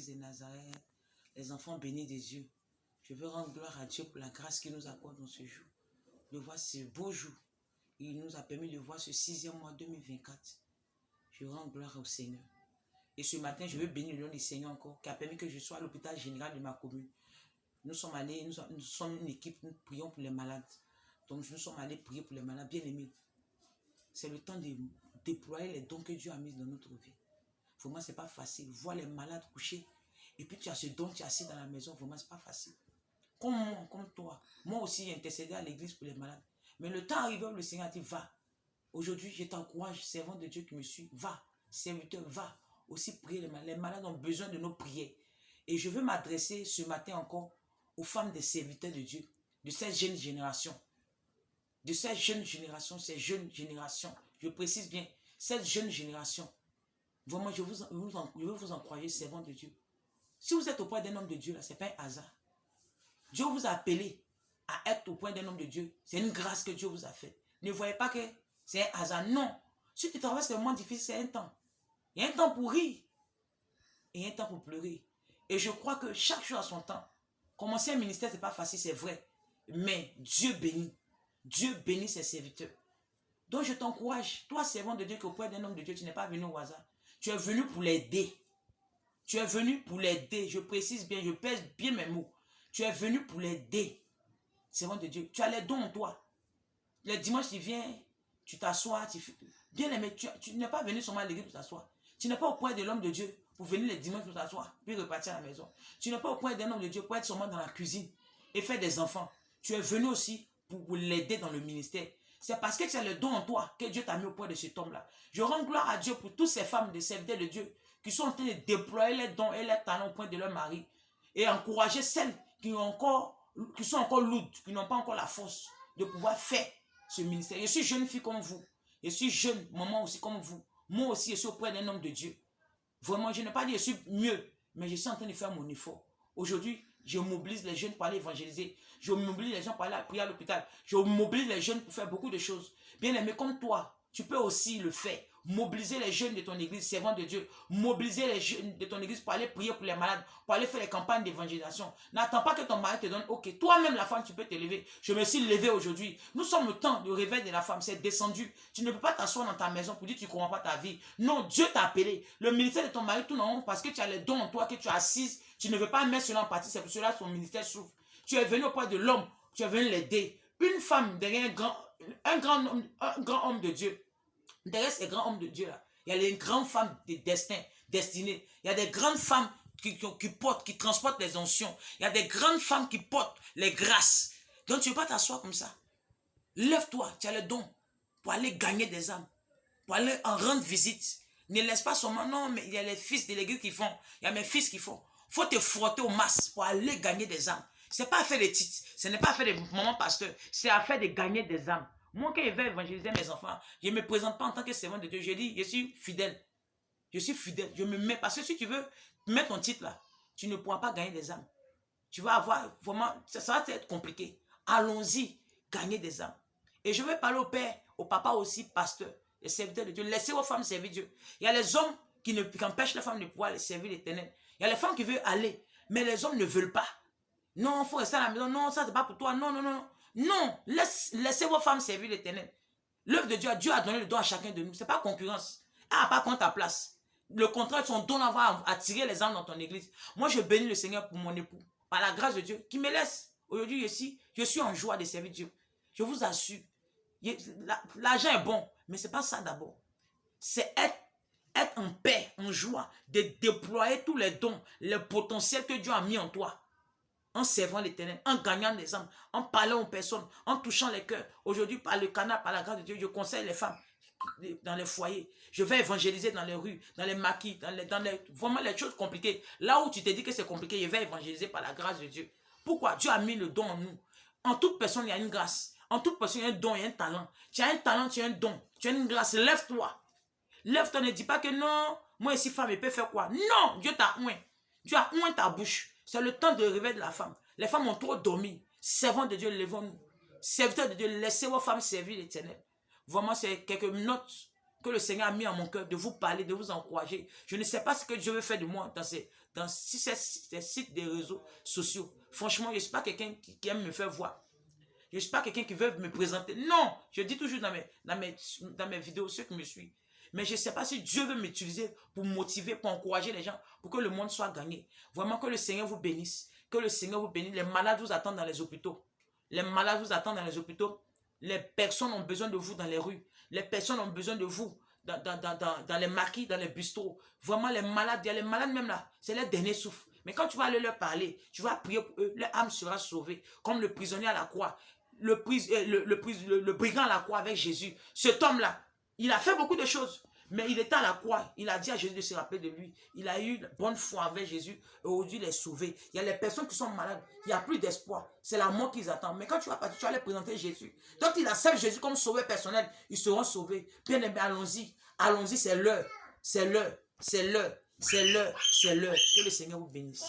Jésus de Nazareth, les enfants bénis des yeux. Je veux rendre gloire à Dieu pour la grâce qu'il nous accorde dans ce jour. De voir ce beau jour. Il nous a permis de voir ce 6e mois 2024. Je rends gloire au Seigneur. Et ce matin, je veux bénir le nom du Seigneur encore, qui a permis que je sois à l'hôpital général de ma commune. Nous sommes allés, nous sommes une équipe, nous prions pour les malades. Donc nous sommes allés prier pour les malades, bien aimés. C'est le temps de déployer les dons que Dieu a mis dans notre vie. Vraiment, ce n'est pas facile. Voir les malades couchés, et puis tu as ce don, tu es assis dans la maison, vraiment, ce n'est pas facile. Comme moi, comme toi. Moi aussi, j'ai intercédé à l'église pour les malades. Mais le temps arrivé où le Seigneur a dit, va. Aujourd'hui, je t'encourage, servant de Dieu qui me suit, va. Serviteur, va. Aussi prier les malades. Les malades ont besoin de nos prières. Et je veux m'adresser ce matin encore aux femmes des serviteurs de Dieu, de cette jeune génération. De cette jeune génération, je précise bien, cette jeune génération. Vraiment, je veux vous encourager, servant de Dieu. Si vous êtes au point d'un homme de Dieu, là, ce n'est pas un hasard. Dieu vous a appelé à être au point d'un homme de Dieu. C'est une grâce que Dieu vous a faite. Ne voyez pas que c'est un hasard. Non. Si tu traverses un moment difficile, c'est un temps. Il y a un temps pour rire. Et il y a un temps pour pleurer. Et je crois que chaque chose a son temps. Commencer un ministère, ce n'est pas facile, c'est vrai. Mais Dieu bénit. Dieu bénit ses serviteurs. Donc je t'encourage, toi servant de Dieu, qui auprès d'un homme de Dieu, tu n'es pas venu au hasard. Tu es venu pour l'aider. Tu es venu pour l'aider. Je précise bien, je pèse bien mes mots. Tu es venu pour l'aider. Servant de Dieu, tu as les dons en toi. Le dimanche, tu viens, tu t'assois. Bien aimé, tu n'es pas venu seulement à l'église pour t'asseoir. Tu n'es pas au point de l'homme de Dieu pour venir le dimanche pour t'asseoir, puis repartir à la maison. Tu n'es pas au point d'un homme de Dieu pour être seulement dans la cuisine et faire des enfants. Tu es venu aussi pour l'aider dans le ministère. C'est parce que tu as le don en toi que Dieu t'a mis au point de cet homme-là. Je rends gloire à Dieu pour toutes ces femmes de serviteurs de Dieu qui sont en train de déployer les dons et les talents au point de leur mari. Et encourager celles qui sont encore lourdes, qui n'ont pas encore la force de pouvoir faire ce ministère. Je suis jeune fille comme vous. Je suis jeune maman aussi comme vous. Moi aussi, je suis auprès d'un homme de Dieu. Vraiment, je n'ai pas dit que je suis mieux, mais je suis en train de faire mon effort. Aujourd'hui, je mobilise les jeunes pour aller évangéliser. Je mobilise les gens pour aller prier à l'hôpital. Je mobilise les jeunes pour faire beaucoup de choses. Bien aimé, comme toi, tu peux aussi le faire. Mobiliser les jeunes de ton église, servant de Dieu. Mobiliser les jeunes de ton église pour aller prier pour les malades, pour aller faire les campagnes d'évangélisation. N'attends pas que ton mari te donne, ok, toi-même la femme, tu peux te lever. Je me suis levé aujourd'hui. Nous sommes au temps du réveil de la femme, c'est descendu. Tu ne peux pas t'asseoir dans ta maison pour dire que tu ne comprends pas ta vie. Non, Dieu t'a appelé. Le ministère de ton mari tourne en haut parce que tu as les dons en toi, que tu as assise. Tu ne veux pas mettre cela en partie, c'est pour cela que ton ministère souffre. Tu es venu auprès de l'homme, tu es venu l'aider. Une femme derrière un grand homme de Dieu. Derrière ces grands hommes de Dieu là, il y a les grandes femmes de destinées. Il y a des grandes femmes qui transportent les onction. Il y a des grandes femmes qui portent les grâces. Donc tu ne veux pas t'asseoir comme ça. Lève-toi, tu as le don pour aller gagner des âmes, pour aller en rendre visite. Ne laisse pas seulement, non, mais il y a les fils de l'église qui font, il y a mes fils qui font. Il faut te frotter aux masses pour aller gagner des âmes. Ce n'est pas affaire de titres, ce n'est pas affaire de maman pasteur, c'est affaire de gagner des âmes. Moi, quand je vais évangéliser mes enfants, je ne me présente pas en tant que servant de Dieu. Je dis, je suis fidèle. Je suis fidèle. Je me mets. Parce que si tu veux mettre ton titre là, tu ne pourras pas gagner des âmes. Tu vas avoir vraiment. Ça va être compliqué. Allons-y, gagner des âmes. Et je vais parler au père, au papa aussi, pasteur, les serviteurs de Dieu. Laissez vos femmes servir Dieu. Il y a les hommes qui empêchent les femmes de pouvoir les servir l'Éternel. Il y a les femmes qui veulent aller, mais les hommes ne veulent pas. Non, il faut rester à la maison. Non, ça, c'est pas pour toi. Non, non, non. Non, laissez vos femmes servir l'Éternel. L'œuvre de Dieu, Dieu a donné le don à chacun de nous. Ce n'est pas concurrence. Elle n'a pas contre ta place. Le contraire, son don va attirer les âmes dans ton église. Moi, je bénis le Seigneur pour mon époux. Par la grâce de Dieu, qui me laisse. Aujourd'hui, je suis en joie de servir Dieu. Je vous assure. L'argent est bon, mais ce n'est pas ça d'abord. C'est être en paix, en joie, de déployer tous les dons, le potentiel que Dieu a mis en toi. En servant l'Éternel, en gagnant des âmes, en parlant aux personnes, en touchant les cœurs. Aujourd'hui, par le canal, par la grâce de Dieu, je conseille les femmes dans les foyers. Je vais évangéliser dans les rues, dans les maquis, vraiment les choses compliquées. Là où tu te dis que c'est compliqué, je vais évangéliser par la grâce de Dieu. Pourquoi? Dieu a mis le don en nous. En toute personne, il y a une grâce. En toute personne, il y a un don, il y a un talent. Tu as un talent, tu as un don. Tu as une grâce. Lève-toi. Lève-toi, ne dis pas que non, moi ici, femme, je peux faire quoi? Non, Dieu t'a oint. Dieu a oint ta bouche. C'est le temps de réveil de la femme. Les femmes ont trop dormi. Servants de Dieu, levons-nous. Serviteurs de Dieu, laissez vos femmes servir l'Éternel. Vraiment, c'est quelques notes que le Seigneur a mis en mon cœur de vous parler, de vous encourager. Je ne sais pas ce que Dieu veut faire de moi dans ces sites des réseaux sociaux. Franchement, je ne suis pas quelqu'un qui aime me faire voir. Je ne suis pas quelqu'un qui veut me présenter. Non, je dis toujours dans mes vidéos, ceux qui me suivent. Mais je ne sais pas si Dieu veut m'utiliser pour motiver, pour encourager les gens, pour que le monde soit gagné. Vraiment que le Seigneur vous bénisse. Que le Seigneur vous bénisse. Les malades vous attendent dans les hôpitaux. Les malades vous attendent dans les hôpitaux. Les personnes ont besoin de vous dans les rues. Les personnes ont besoin de vous dans les maquis, dans les bistrots. Vraiment, les malades, il y a les malades même là, c'est leur dernier souffle. Mais quand tu vas aller leur parler, tu vas prier pour eux, leur âme sera sauvée. Comme le prisonnier à la croix, le brigand à la croix avec Jésus. Cet homme-là, il a fait beaucoup de choses. Mais il était à la croix, il a dit à Jésus de se rappeler de lui. Il a eu bonne foi avec Jésus et aujourd'hui il est sauvé. Il y a les personnes qui sont malades, il n'y a plus d'espoir. C'est la mort qu'ils attendent. Mais quand tu vas partir, tu vas les présenter Jésus. Donc ils acceptent Jésus comme sauveur personnel, ils seront sauvés. Bien aimé, allons-y. Allons-y, c'est l'heure. C'est l'heure. C'est l'heure. C'est l'heure. C'est l'heure. Que le Seigneur vous bénisse.